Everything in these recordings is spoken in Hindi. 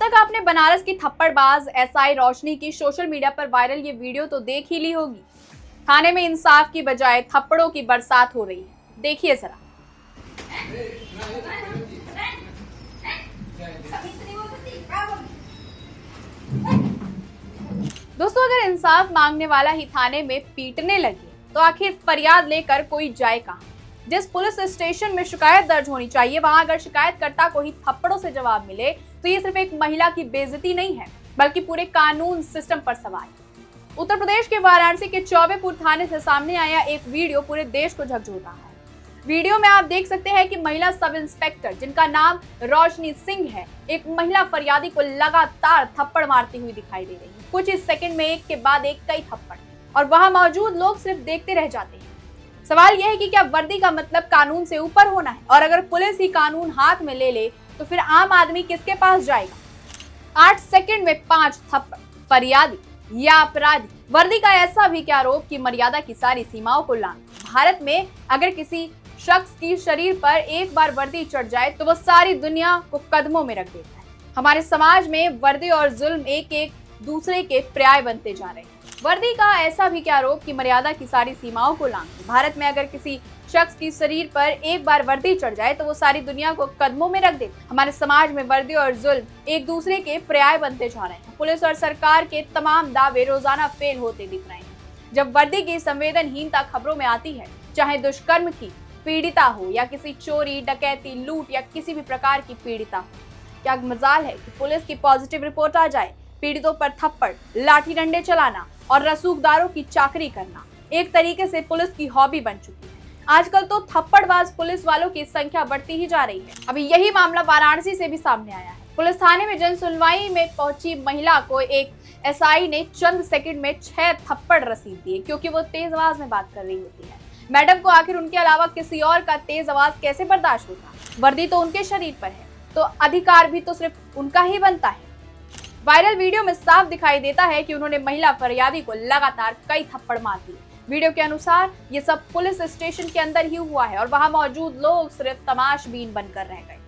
तक आपने बनारस की थप्पड़बाज एसआई रोशनी की सोशल मीडिया पर वायरल ये वीडियो तो देख ही ली होगी। थाने में इंसाफ की बजाय थप्पड़ों की बरसात हो रही है। देखिए जरा। दोस्तों, अगर इंसाफ मांगने वाला ही थाने में पीटने लगे तो आखिर फरियाद लेकर कोई जाए कहां? जिस पुलिस स्टेशन में शिकायत दर्ज होनी चाहिए, वहां अगर शिकायतकर्ता को ही थप्पड़ों से जवाब मिले तो ये सिर्फ एक महिला की बेइज्जती नहीं है, बल्कि पूरे कानून सिस्टम पर सवाल। उत्तर प्रदेश के वाराणसी के चौबेपुर थाने से सामने आया एक वीडियो पूरे देश को झकझोर रहा है। वीडियो में आप देख सकते हैं कि महिला सब इंस्पेक्टर, जिनका नाम रोशनी सिंह है, एक महिला फरियादी को लगातार थप्पड़ मारती हुई दिखाई दे रही है। कुछ ही सेकंड में एक के बाद एक कई थप्पड़, और वहां मौजूद लोग सिर्फ देखते रह जाते हैं। सवाल यह है कि क्या वर्दी का मतलब कानून से ऊपर होना है? और अगर पुलिस ही कानून हाथ में ले ले तो फिर आम आदमी किसके पास जाएगा? 8 सेकंड में 5 थप्पड़, फरियादी या अपराधी? वर्दी का ऐसा भी क्या आरोप कि मर्यादा की सारी सीमाओं को लांघ? भारत में अगर किसी शख्स की शरीर पर एक बार वर्दी चढ़ जाए तो वो सारी दुनिया को कदमों में रख देता है। हमारे समाज में वर्दी और जुल्म एक एक दूसरे के पर्याय बनते जा रहे हैं। वर्दी का ऐसा भी क्या आरोप कि मर्यादा की सारी सीमाओं को लांघ? भारत में अगर किसी शख्स की शरीर पर एक बार वर्दी चढ़ जाए तो वो सारी दुनिया को कदमों में रख देता है। हमारे समाज में वर्दी और जुल्म एक दूसरे के पर्याय बनते जा रहे हैं। पुलिस और सरकार के तमाम दावे रोजाना फेल होते दिख रहे हैं। जब वर्दी की संवेदनहीनता खबरों में आती है, चाहे दुष्कर्म की पीड़िता हो या किसी चोरी, डकैती, लूट या किसी भी प्रकार की पीड़िता हो, क्या मजाल है कि पुलिस की पॉजिटिव रिपोर्ट आ जाए? पीड़ितों पर थप्पड़, लाठी डंडे चलाना और रसूखदारों की चाकरी करना एक तरीके से पुलिस की हॉबी बन चुकी है। आजकल तो थप्पड़बाज पुलिस वालों की संख्या बढ़ती ही जा रही है। अभी यही मामला वाराणसी से भी सामने आया है। पुलिस थाने में जन सुनवाई में पहुंची महिला को एक एसआई ने चंद सेकंड में 6 थप्पड़ रसीद दिए, क्योंकि वो तेज आवाज में बात कर रही होती है। मैडम को आखिर उनके अलावा किसी और का तेज आवाज कैसे बर्दाश्त होता? वर्दी तो उनके शरीर पर है, तो अधिकार भी तो सिर्फ उनका ही बनता है। वायरल वीडियो में साफ दिखाई देता है कि उन्होंने महिला फरियादी को लगातार कई थप्पड़ मार दिए। वीडियो के अनुसार ये सब पुलिस स्टेशन के अंदर ही हुआ है और वहां मौजूद लोग सिर्फ तमाशबीन बनकर रह गए।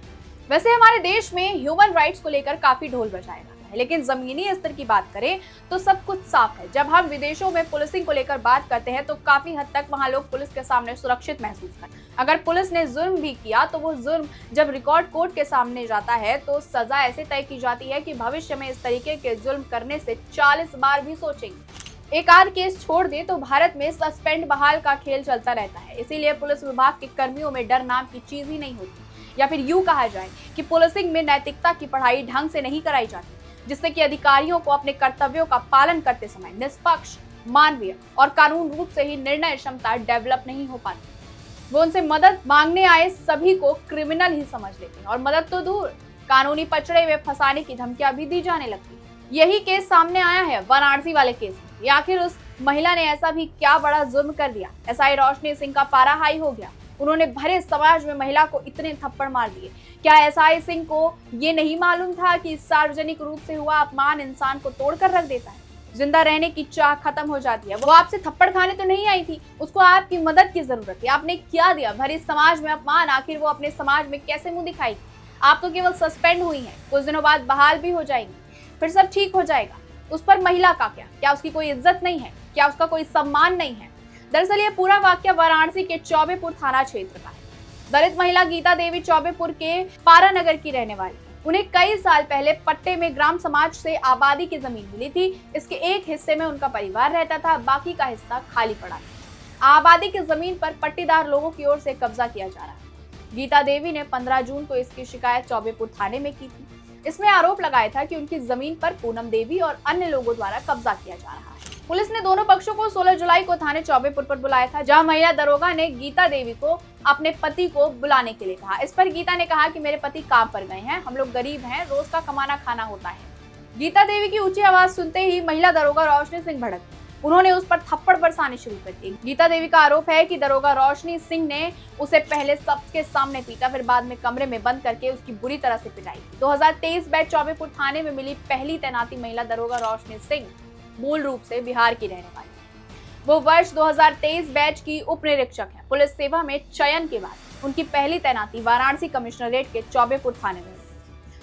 वैसे हमारे देश में ह्यूमन राइट्स को लेकर काफी ढोल बजाया जाता है, लेकिन जमीनी स्तर की बात करें तो सब कुछ साफ है। जब हम विदेशों में पुलिसिंग को लेकर बात करते हैं तो काफी हद तक वहां लोग पुलिस के सामने सुरक्षित महसूस करते हैं। अगर पुलिस ने जुर्म भी किया तो वो जुर्म जब रिकॉर्ड कोर्ट के सामने जाता है तो सजा ऐसे तय की जाती है कि भविष्य में इस तरीके के जुर्म करने से 40 बार भी सोचेंगे। एक आध केस छोड़ दे तो भारत में सस्पेंड बहाल का खेल चलता रहता है। इसीलिए पुलिस विभाग के कर्मियों में डर नाम की चीज ही नहीं होती, या फिर यूं कहा जाए कि पुलिसिंग में नैतिकता की पढ़ाई ढंग से नहीं कराई जाती, जिससे कि अधिकारियों को अपने कर्तव्यों का पालन करते समय निष्पक्ष, मानवीय और कानून रूप से ही निर्णय क्षमता डेवलप नहीं हो पाती। वो उनसे मदद मांगने आए सभी को क्रिमिनल ही समझ लेते हैं और मदद तो दूर, कानूनी पचड़े में फंसाने की धमकियां भी दी जाने लगती है। यही केस सामने आया है वाराणसी वाले केस में। आखिर उस महिला ने ऐसा भी क्या बड़ा जुर्म कर दिया? एसआई रोशनी सिंह का पारा हाई हो गया। उन्होंने भरे समाज में महिला को इतने थप्पड़ मार दिए। क्या एसआई सिंह को ये नहीं मालूम था कि सार्वजनिक रूप से हुआ अपमान इंसान को तोड़कर रख देता है? जिंदा रहने की चाह खत्म हो जाती है। वो आपसे थप्पड़ खाने तो नहीं आई थी, उसको आपकी मदद की जरूरत थी। आपने क्या दिया? भरे समाज में अपमान। आखिर वो अपने समाज में कैसे मुंह दिखाएगी? आप तो केवल सस्पेंड हुई हैं, कुछ दिनों बाद बहाल भी हो जाएंगी, फिर सब ठीक हो जाएगा। उस पर महिला का क्या उसकी कोई इज्जत नहीं है? क्या उसका कोई सम्मान नहीं है? दरअसल ये पूरा वाकया वाराणसी के चौबेपुर थाना क्षेत्र का है। दलित महिला गीता देवी चौबेपुर के पारानगर की रहने वाली। उन्हें कई साल पहले पट्टे में ग्राम समाज से आबादी की जमीन मिली थी। इसके एक हिस्से में उनका परिवार रहता था, बाकी का हिस्सा खाली पड़ा था। आबादी की जमीन पर पट्टीदार लोगों की ओर से कब्जा किया जा रहा है। गीता देवी ने 15 जून को इसकी शिकायत चौबेपुर थाने में की थी। इसमें आरोप लगाया था कि उनकी जमीन पर पूनम देवी और अन्य लोगों द्वारा कब्जा किया जा रहा है। पुलिस ने दोनों पक्षों को 16 जुलाई को थाने चौबेपुर पर बुलाया था, जहां महिला दरोगा ने गीता देवी को अपने पति को बुलाने के लिए कहा। इस पर गीता ने कहा कि मेरे पति काम पर गए हैं, हम लोग गरीब हैं, रोज का कमाना खाना होता है। गीता देवी की ऊंची आवाज सुनते ही महिला दरोगा रोशनी सिंह भड़क गई। उन्होंने उस पर थप्पड़ बरसाने शुरू कर दिए। गीता देवी का आरोप है कि दरोगा रोशनी सिंह ने उसे पहले सबके सामने पीटा, फिर बाद में कमरे में बंद करके उसकी बुरी तरह से पिटाई। 2023 बैच चौबेपुर थाने में मिली पहली तैनाती महिला दरोगा रोशनी सिंह मूल रूप से बिहार की रहने वाली। वो वर्ष 2023 बैच की उप निरीक्षक है। पुलिस सेवा में चयन के बाद उनकी पहली तैनाती वाराणसी कमिश्नरेट के चौबेपुर थाने में।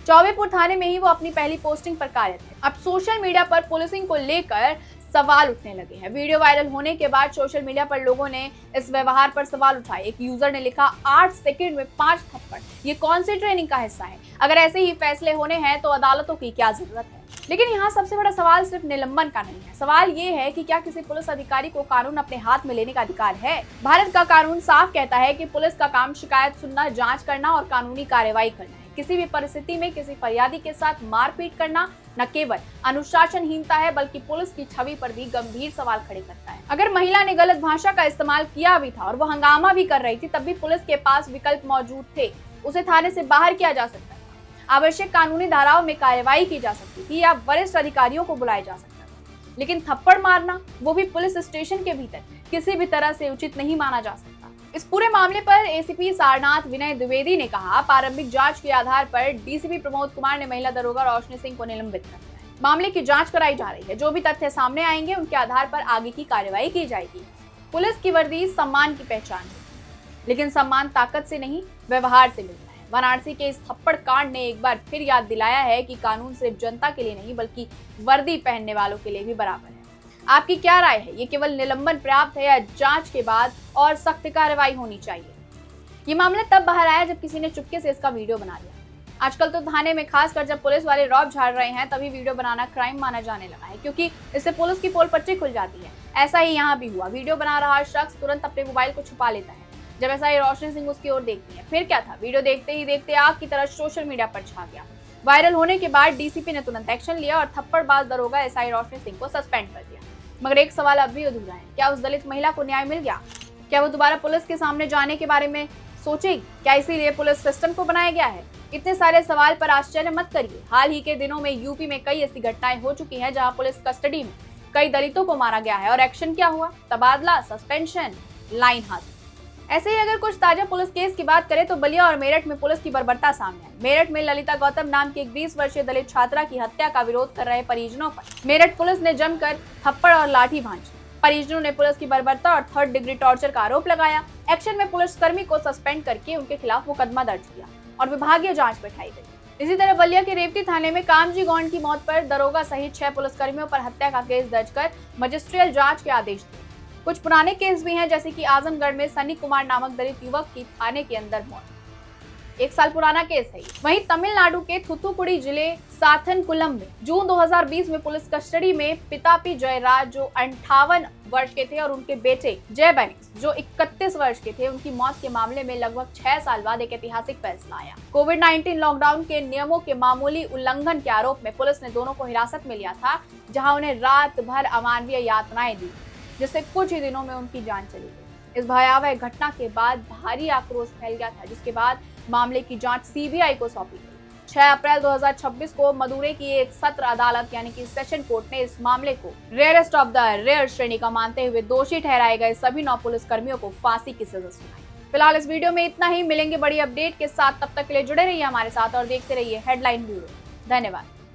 चौबेपुर थाने में ही वो अपनी पहली पोस्टिंग पर कार्यरत है। अब सोशल मीडिया पर पुलिसिंग को लेकर सवाल उठने लगे हैं। वीडियो वायरल होने के बाद सोशल मीडिया पर लोगों ने इस व्यवहार पर सवाल उठाए। एक यूजर ने लिखा 8 सेकंड में 5 थप्पड़, ये कौन सी ट्रेनिंग का हिस्सा है? अगर ऐसे ही फैसले होने हैं तो अदालतों की क्या जरूरत है? लेकिन यहाँ सबसे बड़ा सवाल सिर्फ निलंबन का नहीं है। सवाल ये है कि क्या किसी पुलिस अधिकारी को कानून अपने हाथ में लेने का अधिकार है? भारत का कानून साफ कहता है कि पुलिस का काम शिकायत सुनना, जांच करना और कानूनी कार्रवाई करना है। किसी भी परिस्थिति में किसी फरियादी के साथ मारपीट करना न केवल अनुशासनहीनता है बल्कि पुलिस की छवि पर भी गंभीर सवाल खड़े करता है। अगर महिला ने गलत भाषा का इस्तेमाल किया भी था और वो हंगामा भी कर रही थी, तब भी पुलिस के पास विकल्प मौजूद थे। उसे थाने से बाहर किया जा सकता था, आवश्यक कानूनी धाराओं में कार्रवाई की जा सकती थी या वरिष्ठ अधिकारियों को बुलाया जा सकता था। लेकिन थप्पड़ मारना, वो भी पुलिस स्टेशन के भीतर, किसी भी तरह से उचित नहीं माना जा सकता। इस पूरे मामले पर एसीपी सारनाथ विनय द्विवेदी ने कहा, प्रारंभिक जांच के आधार पर डीसीपी प्रमोद कुमार ने महिला दरोगा रोशनी सिंह को निलंबित कर दिया है। मामले की जांच कराई जा रही है। जो भी तथ्य सामने आएंगे उनके आधार पर आगे की कार्रवाई की जाएगी। पुलिस की वर्दी सम्मान की पहचान है, लेकिन सम्मान ताकत से नहीं, व्यवहार से मिलता है। वाराणसी के इस थप्पड़ कांड ने एक बार फिर याद दिलाया है कि कानून सिर्फ जनता के लिए नहीं बल्कि वर्दी पहनने वालों के लिए भी बराबर है। आपकी क्या राय है? ये केवल निलंबन पर्याप्त है या जांच के बाद और सख्त कार्रवाई होनी चाहिए? ये मामला तब बाहर आया जब किसी ने चुपके से इसका वीडियो बना लिया। आजकल तो थाने में खासकर जब पुलिस वाले रौब झाड़ रहे हैं तभी वीडियो बनाना क्राइम माना जाने लगा है, क्योंकि इससे पुलिस की पोल पट्टी खुल जाती है। ऐसा ही यहाँ भी हुआ। वीडियो बना रहा शख्स तुरंत अपने मोबाइल को छुपा लेता है जब एसआई रोशनी सिंह उसकी ओर देखती है। फिर क्या था? वीडियो देखते ही देखते आग की तरह सोशल मीडिया पर छा गया। वायरल होने के बाद डीसीपी ने तुरंत एक्शन लिया और थप्पड़बाज दरोगा एसआई रोशनी सिंह को सस्पेंड कर दिया। मगर एक सवाल अब भी अधूरा है, क्या उस दलित महिला को न्याय मिल गया? क्या वो दोबारा पुलिस के सामने जाने के बारे में सोचेगी? क्या इसीलिए पुलिस सिस्टम को बनाया गया है? इतने सारे सवाल पर आश्चर्य मत करिए। हाल ही के दिनों में यूपी में कई ऐसी घटनाएं हो चुकी हैं जहां पुलिस कस्टडी में कई दलितों को मारा गया है और एक्शन क्या हुआ? तबादला, सस्पेंशन, लाइन हाजिर। ऐसे ही अगर कुछ ताजा पुलिस केस की बात करें तो बलिया और मेरठ में पुलिस की बर्बरता सामने आई। मेरठ में ललिता गौतम नाम की एक 20 वर्षीय दलित छात्रा की हत्या का विरोध कर रहे परिजनों पर मेरठ पुलिस ने जमकर थप्पड़ और लाठी भांजी। परिजनों ने पुलिस की बर्बरता और 3rd डिग्री टॉर्चर का आरोप लगाया। एक्शन में पुलिसकर्मी को सस्पेंड करके उनके खिलाफ मुकदमा दर्ज किया और विभागीय जांच बैठाई गई। इसी तरह बलिया के रेवती थाने में कामजी गौंड की मौत पर दरोगा सहित 6 पुलिसकर्मियों पर हत्या का केस दर्ज कर मजिस्ट्रियल जांच के आदेश दिए। कुछ पुराने केस भी हैं, जैसे कि आजमगढ़ में सनी कुमार नामक दलित युवक की थाने के अंदर मौत, 1 साल पुराना केस है। वहीं तमिलनाडु के थुथुकुडी जिले साथनकुलम में जून 2020 में पुलिस कस्टडी में पितापी जयराज जो 58 वर्ष के थे और उनके बेटे जय बैनिक्स जो 31 वर्ष के थे, उनकी मौत के मामले में लगभग 6 साल बाद एक ऐतिहासिक फैसला आया। कोविड-19 लॉकडाउन के नियमों के मामूली उल्लंघन के आरोप में पुलिस ने दोनों को हिरासत में लिया था, जहां उन्हें रात भर अमानवीय यातनाएं दी, जिससे कुछ ही दिनों में उनकी जान चली गई। इस भयावह घटना के बाद भारी आक्रोश फैल गया था, जिसके बाद मामले की जांच सीबीआई को सौंपी गई। 6 अप्रैल 2026 को मदुरै की एक सत्र अदालत यानी कि सेशन कोर्ट ने इस मामले को रेयरेस्ट ऑफ द रेयर श्रेणी का मानते हुए दोषी ठहराए गए सभी 9 पुलिसकर्मियों को फांसी की सजा सुनाई। फिलहाल इस वीडियो में इतना ही। मिलेंगे बड़ी अपडेट के साथ, तब तक के लिए जुड़े रहिए हमारे साथ और देखते रहिए हेडलाइन ब्यूरो। धन्यवाद।